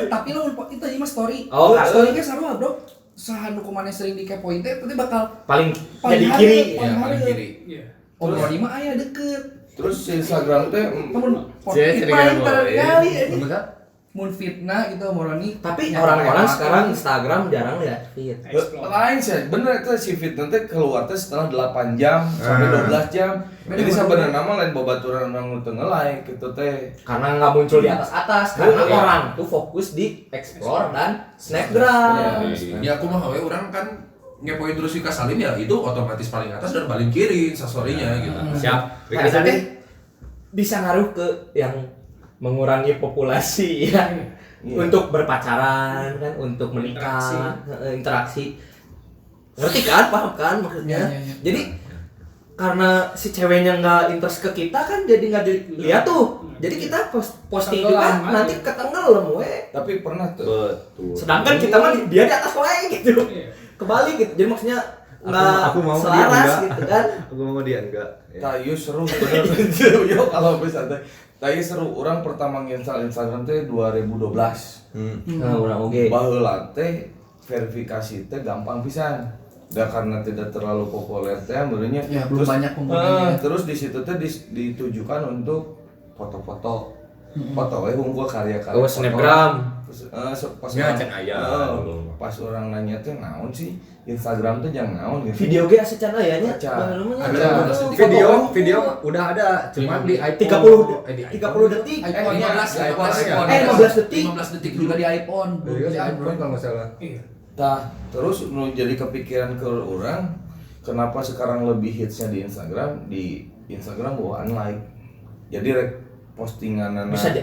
Tapi lamun itu ieu mah story. Oh, story ge sarua, Bro. Saha nu kumaneh sering dikepoin teh tadi bakal Paling paling jadi hari, kiri. Ya, paling kiri. Iya. Oh, Brody mah aya deket. Terus si Instagram teh Namun Saya sering paling ngepoin. terkali ini. Bener kan? Mun fitnah gitu Moroni. Tapi nyata orang-orang lewat. sekarang Instagram jarang lihat feed. Explore. lain sih, bener itu si fit nanti keluar teh setelah 8 jam sampai 12 jam. Beda Jadi beda. sebenarnya nama lain babaturan orang nu teu nge-like gitu teh. Karena nggak muncul di atas karena Iya. orang tuh fokus di explore dan snapgram. Ya aku mah we orang kan ngepoin terus Vika Salim ya itu otomatis paling atas dan paling kiri instastory-nya gitu. Siap. Nah, itu teh bisa ngaruh ke yang mengurangi populasi ya. Iya. Untuk berpacaran kan, untuk menikah, interaksi. Ngerti kan, paham kan maksudnya? Iya, iya, iya. Jadi karena si ceweknya nggak interest ke kita kan jadi nggak dilihat tuh. Jadi kita posting juga Tenggelam aja. nanti ketenggelam we. Tapi pernah tuh Betul. Sedangkan kita mah dia di atas wae gitu. Iya. Kebalik gitu. Jadi maksudnya nggak Aku mau dia selaras enggak. gitu kan. Aku mau dia enggak. Ya. Tayu seru bener. Yo kalau bisa teh. Tayu seru orang pertama nginstal Instagram teh 2012. Nah, orang oge. Baheula teh verifikasi teh gampang pisan. Da karena tidak terlalu populer teh menurutnya. Ya, belum banyak penggunanya. Terus di situ teh ditujukan untuk foto-foto. Foto we unggul karya-karya. Oh, foto. snapgram. Terus, pas Ya, orang- can aya dulu. pas orang nanya teh naon sih Instagram teh jangan naon gitu. Video ge asucan aya nya. Acan. Ada. Video udah ada, cuman di iPhone. 30 detik. iPhone 15 iPhone. 15 detik. 15 detik juga di iPhone. Iya, di iPhone kalau nggak salah. Iya. Tah, terus nu jadi kepikiran ke orang kenapa sekarang lebih hitsnya di Instagram bawa unlike. Jadi postingan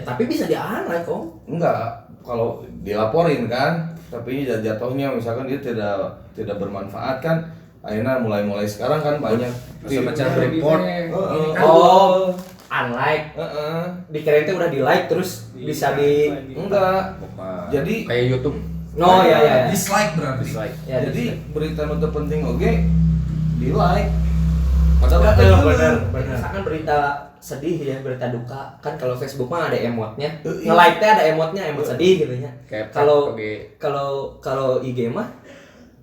Tapi bisa di-unlike kok. enggak kalau dilaporin kan, tapi jatuhnya misalkan dia tidak bermanfaat kan. Akhirnya mulai sekarang kan banyak Semacam Iya, report. bisa. Oh, unlike. Heeh. Dikirain teh udah di-like terus bisa di Enggak. Bukan. Jadi Kayak YouTube. Oh iya iya. Dislike berarti. Dislike. Ya, jadi berita nu teu penting oge di like. Padahal bener. Misalkan berita sedih ya, berita duka kan kalau Facebook mah ada emotnya, nge-like teh ada emotnya, emot sedih gitu nya. Kalau IG mah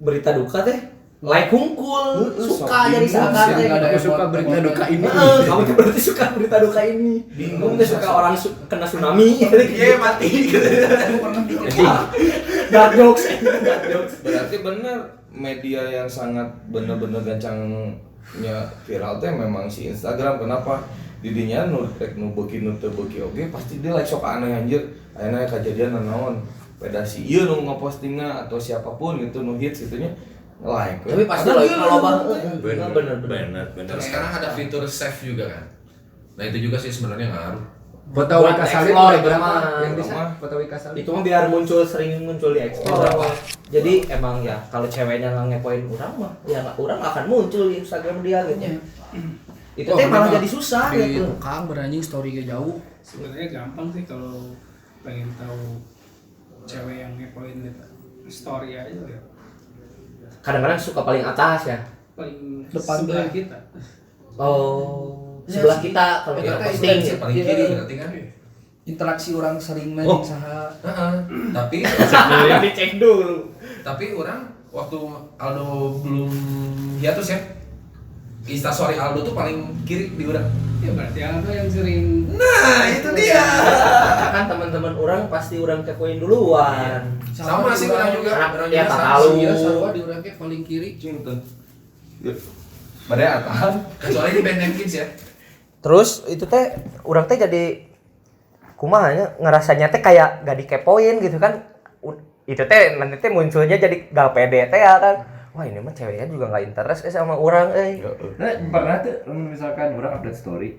berita duka teh like hungkul, suka jadi seakan teh. Aku suka berita duka ini. Kamu tuh berarti suka berita duka ini. Kamu tuh suka orang kena tsunami gitu. Iya mati gitu. Aku pernah bikin Dark jokes. Berarti bener media yang sangat bener-bener gancangnya viral teh memang si Instagram. Kenapa? Didinya nu rek nu beuki nu teu beuki oge pasti dia like sok aneh anjir. Ayeuna kejadian naon peda si ieu nu ngepostingna atau siapapun gitu nu hits gitu nya like. Tapi pasti like kalau bener. Terus sekarang ada fitur save juga kan. Nah itu juga sih sebenarnya ngaruh. Foto Buat Wika Salib explore berapa mah. yang bisa? Foto Wika Salib. Itu mah biar sering muncul di explore. Jadi emang ya kalau ceweknya nggak ngepoin orang mah ya orang akan muncul di Instagram dia gitu. Itu teh malah jadi susah di gitu. tukang beranjing story-nya jauh. Sebenarnya gampang sih kalau pengen tahu cewek yang ngepoin gitu. Story aja ya. Kadang-kadang suka paling atas ya. Paling Depan sebelah tuh. kita. Oh, sebelah kita kalau Kita kita posting. posting paling kiri berarti kan. Interaksi orang sering main saha. Tapi Dicek dulu. tapi orang waktu Aldo belum hiatus ya. Instastory Aldo tuh paling kiri di orang. Ya berarti Aldo yang sering. Nah, itu dia. Kan teman-teman orang pasti orang kepoin duluan. Sama sih orang juga. Orang Ya, juga tak sama. tahu. Iya, sarua di urang ke paling kiri. Cinten. Padahal atahan. Kecuali di band kids ya. Terus itu teh orang teh jadi kumahanya ngerasanya teh kayak gak dikepoin gitu kan. Itu teh nanti teh munculnya jadi gak pede teh ya kan. Wah ini mah ceweknya juga gak interest sama orang Nah, pernah tuh misalkan orang update story.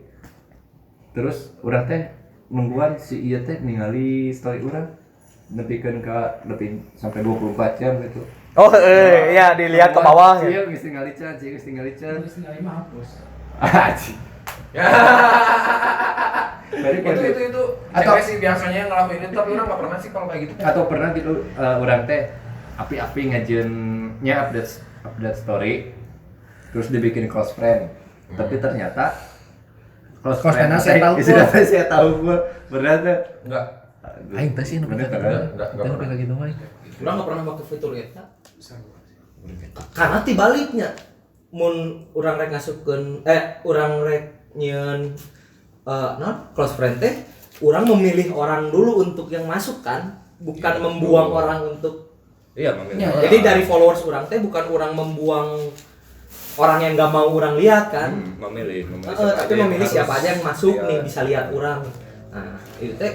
Terus orang teh nungguan si ieu teh ningali story orang nepikeun ka lebih sampai 24 jam gitu. Oh iya dilihat ke bawah ya. Iya, geus ningali can, geus ningali can. Terus nilai mah hapus. Anjing. Itu cewek sih biasanya ngelakuin itu tapi orang gak pernah sih kalau kayak gitu. Atau pernah gitu orang teh api-api ngajennya update story terus dibikin close friend. Tapi ternyata close friend saya tahu sudah saya tahu gua benar tuh. Enggak. Aing teh sih nu Bener, bisa enggak pernah. gitu mah. Orang gak pernah pakai fitur eta. Karena tibaliknya mun orang rek ngasupkeun orang rek nyieun close friend teh orang memilih orang dulu untuk yang masuk kan, bukan membuang orang untuk. Iya, memilih. Ya, Jadi dari followers orang teh bukan orang membuang orang yang nggak mau orang lihat kan. memilih Tapi memilih siapa aja yang masuk Iya. nih bisa lihat orang. Nah, itu teh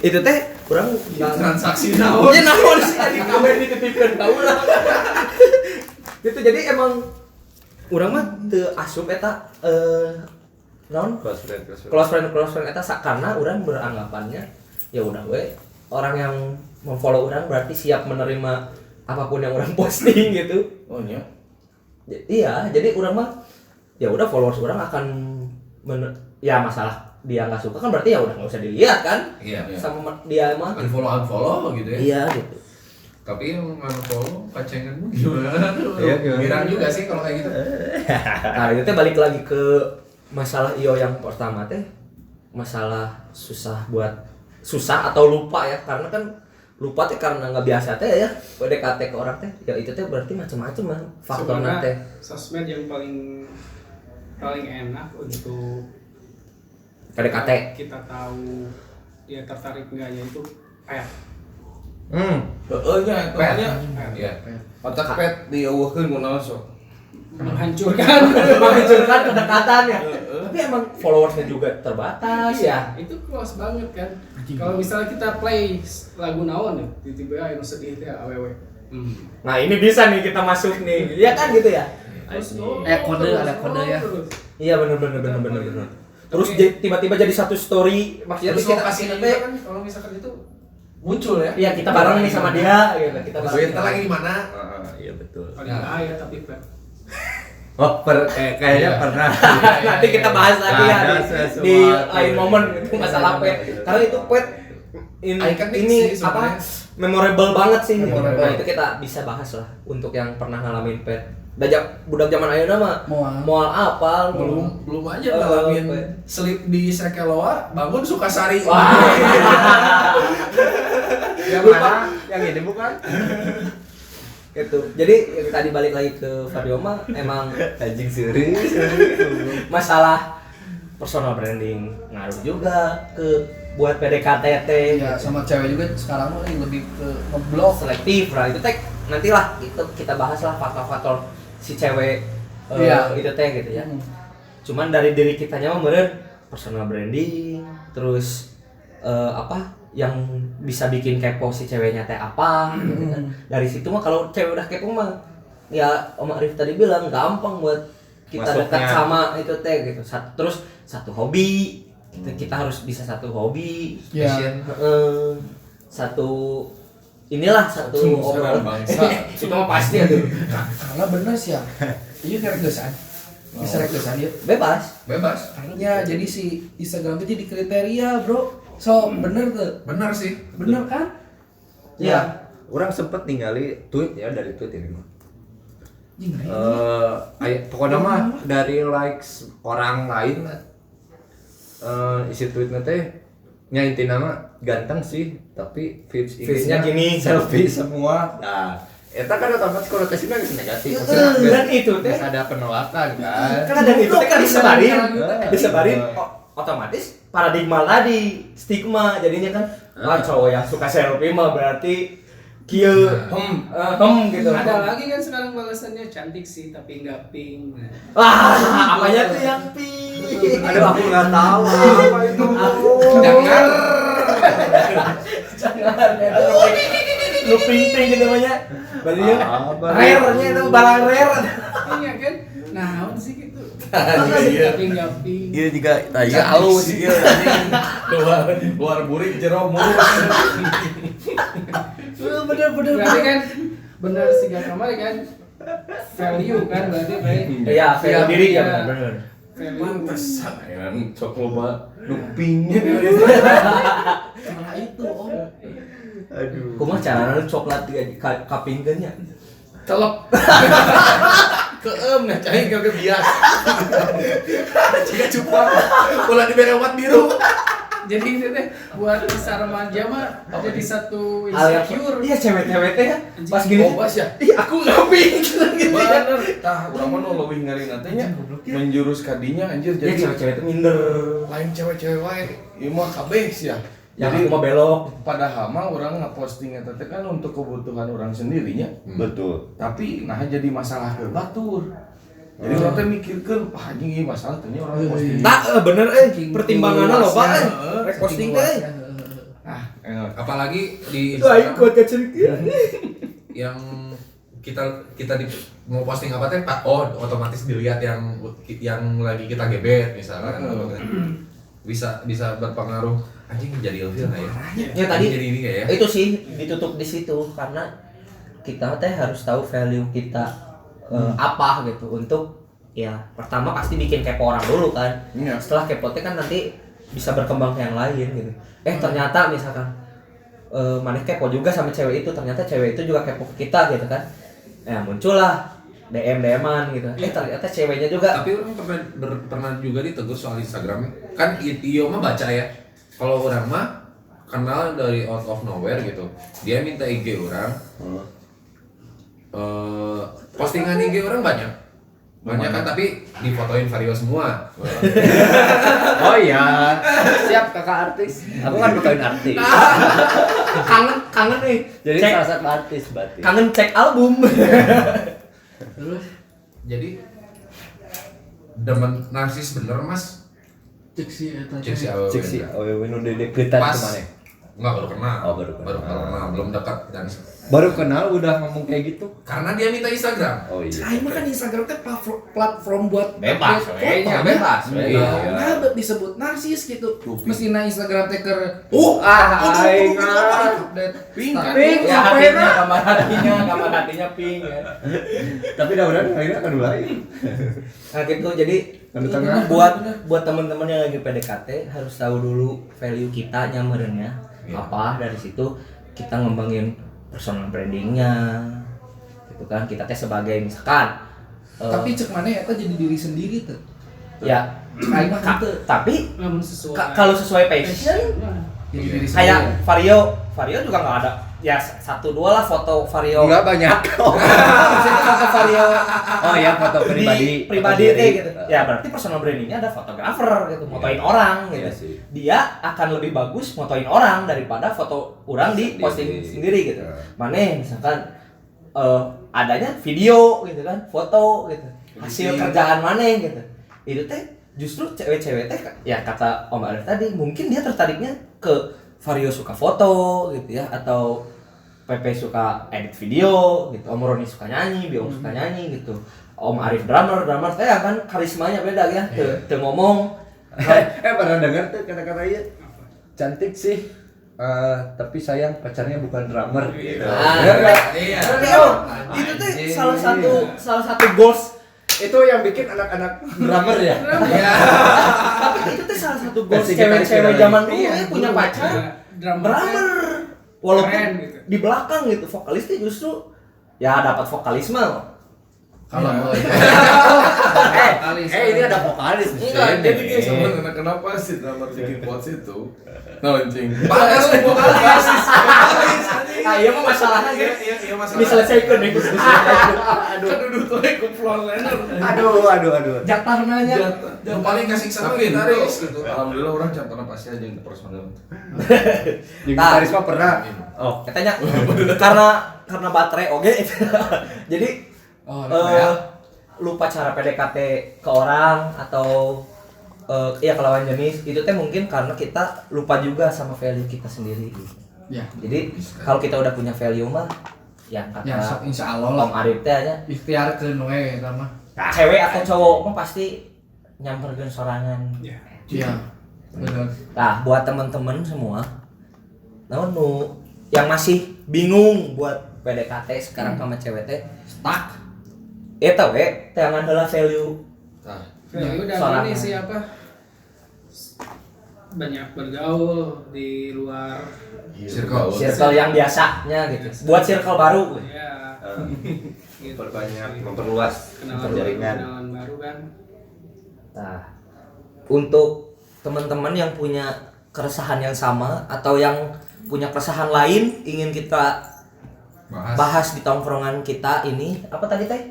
itu teh orang Transaksi naon. ya naon sih di kamar dititipkeun ka urang. Itu jadi emang urang mah teu asup eta naon close friend. close friend eta karena urang beranggapannya ya udah we orang yang memfollow urang berarti siap menerima apapun yang orang posting gitu. Oh nya. Iya, jadi urang mah ya udah followers urang akan ya masalah dia nggak suka kan berarti ya udah nggak usah dilihat kan. Iya. Sama dia mah Unfollow gitu ya. iya gitu. Tapi yang unfollow pacenganmu gimana? Iya, gimana? Girang juga sih kalau kayak gitu. Nah itu teh balik lagi ke masalah iyo yang pertama teh masalah susah atau lupa ya, karena kan lupa teh karena nggak biasa teh ya PDKT ke orang teh ya itu teh berarti macam-macam lah faktornya teh. Sosmed yang paling enak untuk PDKT. kita tahu dia tertarik enggaknya itu pet. Heeh nya eta nya. Iya. Otak pet dieuweuhkeun ku naon sok. Menghancurkan Menghancurkan kedekatan ya. Tapi emang followersnya juga terbatas ya. Itu close banget kan. Kalau misalnya kita play lagu naon ya, tiba-tiba anu sedih teh awewe. Nah ini bisa nih kita masuk nih, iya kan gitu ya? Terus Ada kode ya. Iya bener. Terus tiba-tiba jadi satu story, maksudnya Terus kita lokasinya juga kan kalau misalkan itu muncul ya. iya kita bareng nih sama dia gitu. Kita Terus bareng. kita lagi di mana? Iya betul. paling bahaya tapi pet. Oh, kayaknya pernah. Nanti kita bahas lagi ya Ada di sesuatu. lain momen itu masalah pet. Karena itu pet Ikonik ini sih apa sebenarnya. memorable banget sih. Memorable. Nah itu kita bisa bahas lah untuk yang pernah ngalamin pet. budak zaman ayeuna mah moal apal belum aja ngalamin sleep di Sekeloa, bangun Sukasari. Yang mana? Yang ini bukan? gitu. Jadi yang tadi balik lagi ke Vario mah emang Anjing serius. masalah personal branding ngaruh juga ke buat PDKT Ya sama cewek juga sekarang mah lebih ke ngeblok. selektif lah itu teh nantilah itu kita bahas lah faktor-faktor si cewek Iya. itu teh gitu ya. Cuman dari diri kitanya mah meureun personal branding terus apa yang bisa bikin kepo si ceweknya teh apa gitu kan. Dari situ mah kalau cewek udah kepo mah ya Om Arif tadi bilang gampang buat kita Masuknya. dekat sama itu teh gitu. Terus satu hobi kita harus bisa satu hobi Ya. satu inilah satu Sarang bangsa. itu mah pasti ya tuh Karena bener sih ya. Iya keregesan. Bisa regesan ya. bebas Bebas. Ya jadi si Instagram itu jadi kriteria, Bro. So, bener tuh. Bener sih. Bener kan? ya Orang sempet ningali tweet ya dari tweet ini mah. Jing, Pokoknya mah dari likes orang lain lah. Isi tweetnya teh nya intina mah ganteng sih, tapi Feeds-nya gini. selfie semua. Nah, eta kan otomatis konotasinya geus negatif. Dan itu teh Geus ada penolakan kan. kan dan itu teh kan disebarin Heeh. disebarin otomatis paradigma tadi stigma jadinya kan wah cowok yang suka selfie mah berarti kieu gitu Ada lagi kan sekarang balasannya cantik sih tapi nggak pink. wah apanya tuh yang pink Aduh aku nggak tahu apa itu. Jangan. lu pink gitu namanya berarti ya Apa? rare-nya itu barang rare Iya kan? Nah, apa sih gitu? Iya. Tapi nggak pink. Iya juga tanya halus ieu anjing. Luar burik jero mulus. bener Berarti kan benar sih gak kemarin kan value kan berarti baik. iya value diri ya Iya. bener Value. Pantesan ayeuna sok loba dupingnya. Karena itu, Om. Aduh. kumaha carana lu coklat kapingkeun nya Telep. Keem nah cai kagak bias. Jika cupang. Ulah dibere obat biru. Jadi itu teh buat bisa remaja mah jadi satu alias insecure. iya cewek-cewek teh ya pas gini Bobas ya. ih aku nggak pink gitu ya Bener, tah urang mah nu leuwih ngarina teh nya menjurus kadinya anjir jadi jadi cewek-cewek itu minder lain cewek-cewek wae ieu mah kabeh sih ya. yang Jadi aku mau belok padahal mah orang ngeposting eta teh kan untuk kebutuhan orang sendirinya. Betul. Tapi nah jadi masalah ke batur. Jadi orang teh mikirkeun wah anjing ieu masalah teh nya orang posting. tak bener pertimbangannya loh pak rek posting teh Ah, Apalagi di itu aing Instagram kuat kecerik yang kita di, mau posting apa teh Pak, oh otomatis dilihat yang lagi kita gebet misalkan atau bisa berpengaruh anjing jadi ilfil nggak ya? ya tadi Jadi ini nggak ya? itu sih ditutup di situ karena kita teh harus tahu value kita apa gitu untuk ya pertama pasti bikin kepo orang dulu kan Iya. setelah kepo teh kan nanti bisa berkembang ke yang lain gitu ternyata misalkan maneh kepo juga sama cewek itu ternyata cewek itu juga kepo ke kita gitu kan ya muncullah DM-an gitu ternyata ceweknya juga Tapi orang pernah juga ditegur soal Instagramnya. Kan iyo mah baca ya. Kalau orang mah kenal dari out of nowhere gitu. Dia minta IG orang. Postingan IG orang banyak kan tapi difotoin Vario semua. Oh iya. Siap kakak artis. Aku kan bukan artis. kangen nih Jadi cek, salah satu artis berarti. kangen cek album Terus jadi demen narsis bener mas. Cek si eta. Cek si Awewe. Cek sih. Oh iya nu dede kritan Pas kemana? enggak baru kenal. Oh, baru kenal. Belum dekat dan Baru kenal udah ngomong kayak gitu. karena dia minta Instagram. Oh iya. Aing mah kan Instagram teh platform buat bebas update kayaknya foto, bebas Iya. Nah, disebut narsis gitu. Mestina Instagram teh keur Aing update Pink kan? Pink. ya hatinya kamar hatinya pink ya Tapi mudah-mudahan akhirnya akan lain. nah gitu jadi Anu tengah. buat teman-teman yang lagi PDKT harus tahu dulu value kita nyampernya apa dari situ kita ngembangin personal brandingnya gitu kan kita teh sebagai misalkan Tapi cek mana eta jadi diri sendiri tuh. Ya, Cek aing mah Ka- kitu. tapi Namun sesuai. kalau sesuai passion Jadi diri sendiri. kayak Vario juga nggak ada ya 1-2 lah foto Vario. Enggak banyak. Maksudnya foto Vario Oh ya, foto pribadi foto deh diri. gitu. Ya berarti personal brandingnya ada fotografer gitu, motoin orang gitu. Iya sih. Dia akan lebih bagus motoin orang daripada foto orang di Sendiri. posting sendiri gitu. Ya. Mana misalkan adanya video gitu kan, foto gitu. Hasil kerjaan mana gitu. Itu teh justru cewek-cewek teh ya kata Om Arif tadi mungkin dia tertariknya ke Vario suka foto gitu ya, atau Pepe suka edit video gitu, Om Roni suka nyanyi, Biong suka nyanyi gitu. Om Arif drummer teh kan karismanya beda ya, teu ngomong. Pernah dengar tuh kata-kata iya? Cantik sih. Tapi sayang pacarnya bukan drummer gitu. Bener nggak? Iya. Tapi itu tuh salah satu goals. Itu yang bikin anak-anak drummer ya. Tapi itu tuh salah satu goals Versi cewek-cewek kita zaman dulu Iya, ya punya dulu. pacar Drummer. drummer. Walaupun Keren gitu. di belakang gitu vokalisnya justru ya dapat vokalisme. Kalau Ini ada vokalis di Enggak, sini. jadi gini sebenarnya kenapa sih drummer bikin quotes itu? Launching. Panas lu vokalis. Ah iya mah masalahnya gitu. Iya masalah. Diselesaikan deh. Kan duduk tuh ke floor liner. Aduh. jatah nanya. Yang paling kasih sama Tapi gitaris gitu. alhamdulillah orang contohnya pasti aja yang personal. Di gitaris mah pernah. Oh, katanya karena baterai oke. Jadi Oh, ya. lupa cara PDKT ke orang atau ya ke lawan jenis itu teh mungkin karena kita lupa juga sama value kita sendiri gitu. Ya. Jadi kalau kita udah punya value mah ya Ya, kata sok insya Allah lah. Om Arif teh aja Ikhtiarkeun we eta mah. cewek atau cowok mah pasti nyamperkeun sorangan. Ya. Iya. Bener. Nah, buat temen-temen semua namun yang masih bingung buat PDKT sekarang sama cewek teh Stuck. eta we jangan heula value. Nah, Value dan Sorangan. ini siapa? Banyak bergaul di luar. Circle yang biasanya gitu. Buat circle baru. Ya. Gitu. Perbanyak, memperluas Kenalan jaringan. baru kan. Nah, untuk teman-teman yang punya keresahan yang sama atau yang punya keresahan lain ingin kita bahas di tongkrongan kita ini, apa tadi teh?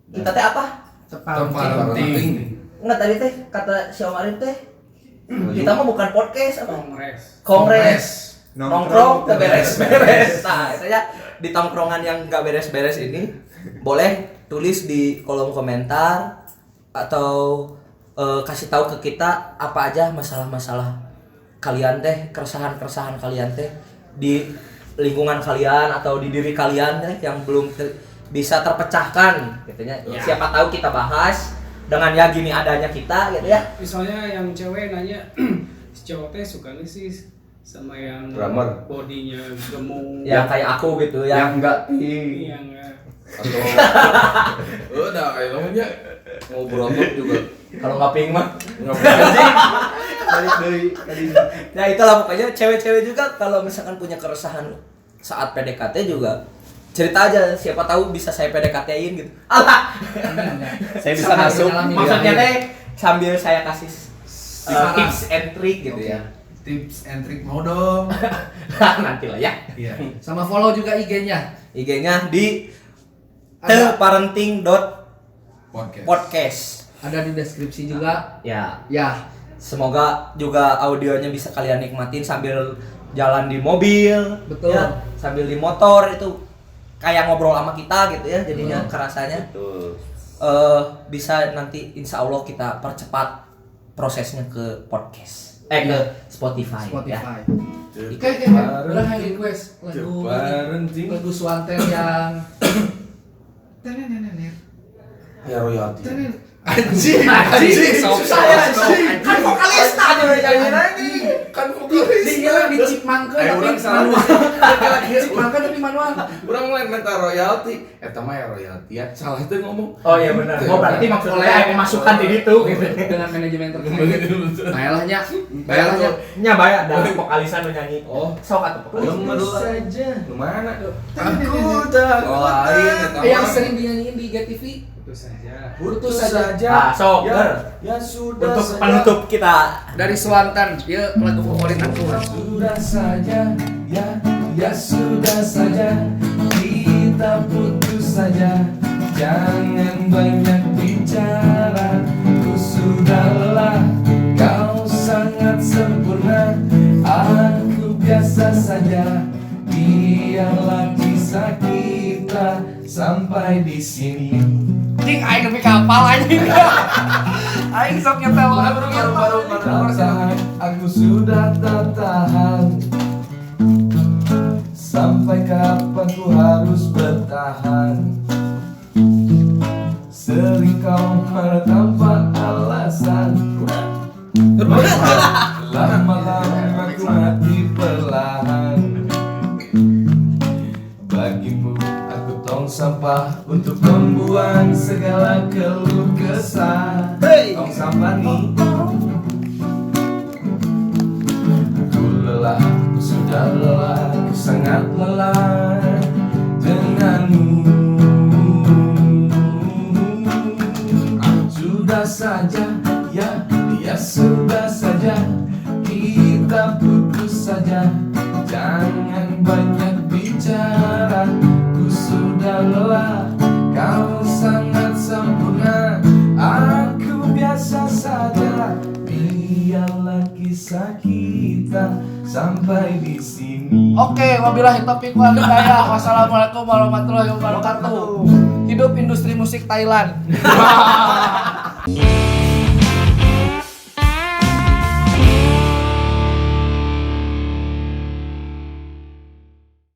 Kita teh apa? Tepat penting. Enggak tadi teh kata si Om Arif teh. Kita mah bukan podcast apa? Kongres. Nongkrong gak beres-beres. Nah, itu ya di tongkrongan yang gak beres-beres ini boleh tulis di kolom komentar atau kasih tahu ke kita apa aja masalah-masalah kalian teh, keresahan-keresahan kalian teh di lingkungan kalian atau di diri kalian teh yang belum bisa terpecahkan gitu ya. Siapa tahu kita bahas dengan ya gini adanya kita gitu ya. Misalnya yang cewek nanya, si cowok teh suka nih sih sama yang Drummer. bodinya gemuk. Ya kayak aku gitu ya. Yang enggak Yang atau udah kayak namanya mau berotot juga Kalau nggak pink mah. balik deui tadi. Nah itulah pokoknya cewek-cewek juga kalau misalkan punya keresahan saat PDKT juga cerita aja, siapa tahu bisa saya PDKT-in gitu. Alah. Saya bisa masuk. Maksudnya teh sambil saya kasih tips and trick gitu ya. Tips and trick mau dong. Nanti lah ya. Iya. Sama follow juga IG-nya. IG-nya di Ada. Podcast. teparenting.podcast. Ada di deskripsi juga. Ya, Ya, semoga juga audionya bisa kalian nikmatin sambil jalan di mobil, Betul. ya, sambil di motor itu kayak ngobrol sama kita gitu ya, jadinya kerasanya Betul. bisa nanti insya Allah kita percepat prosesnya ke podcast, ke Spotify. Ya. Spotify. Kayak udah yang request lagu Swanten yang tenenenet. ya royalti. Anjing. Susah ya, kan vokalis tadi nyanyi lagi. Kan vokalis. Di Cipmangke Ayo, tapi urang salah. manual. Cipmangke tapi manual. Urang lain minta royalti. Eta mah ya royalti ya. Salah itu ngomong. Oh iya benar. Oh berarti maksudnya ada pemasukan di situ gitu. Dengan manajemen terkait. Bayarlahnya. Bayarlahnya. Nya bayar dari vokalisan lu nyanyi. Oh. Sok atuh vokalisan. Belum saja. Gimana? Aku tak Oh lain eta Yang mah. sering dinyanyiin di GTV. Putus saja. Ah, sok. Ya sudah Untuk saja. penutup kita. Dari Swantan, ya lagu favorit aku. Sudah saja, ya sudah saja, kita putus saja. Jangan banyak bicara, ku sudah lelah, kau sangat sempurna, aku biasa saja. Biarlah kisah kita sampai di sini. Cing aing lebih kapal anjing. Aing sok nyetel Baru tahan, aku sudah tak tahan. Sampai kapan ku harus bertahan? Sering kau marah tanpa alasan. Lama-lama ku mati perlahan. Bagimu aku tong sampah untuk membuang segala keluh kesah. Tong sampah nih. Aku lelah, aku sudah lelah, aku sangat lelah denganmu. Sudah saja, ya sudah saja, kita putus saja. Jangan banyak bicara, ku sudah lelah, kau sangat sempurna, aku biasa saja. Biarlah kisah kita sampai di sini. Oke, wabillahi taufiq wal hidayah. Wassalamualaikum warahmatullahi wabarakatuh. Hidup industri musik Thailand.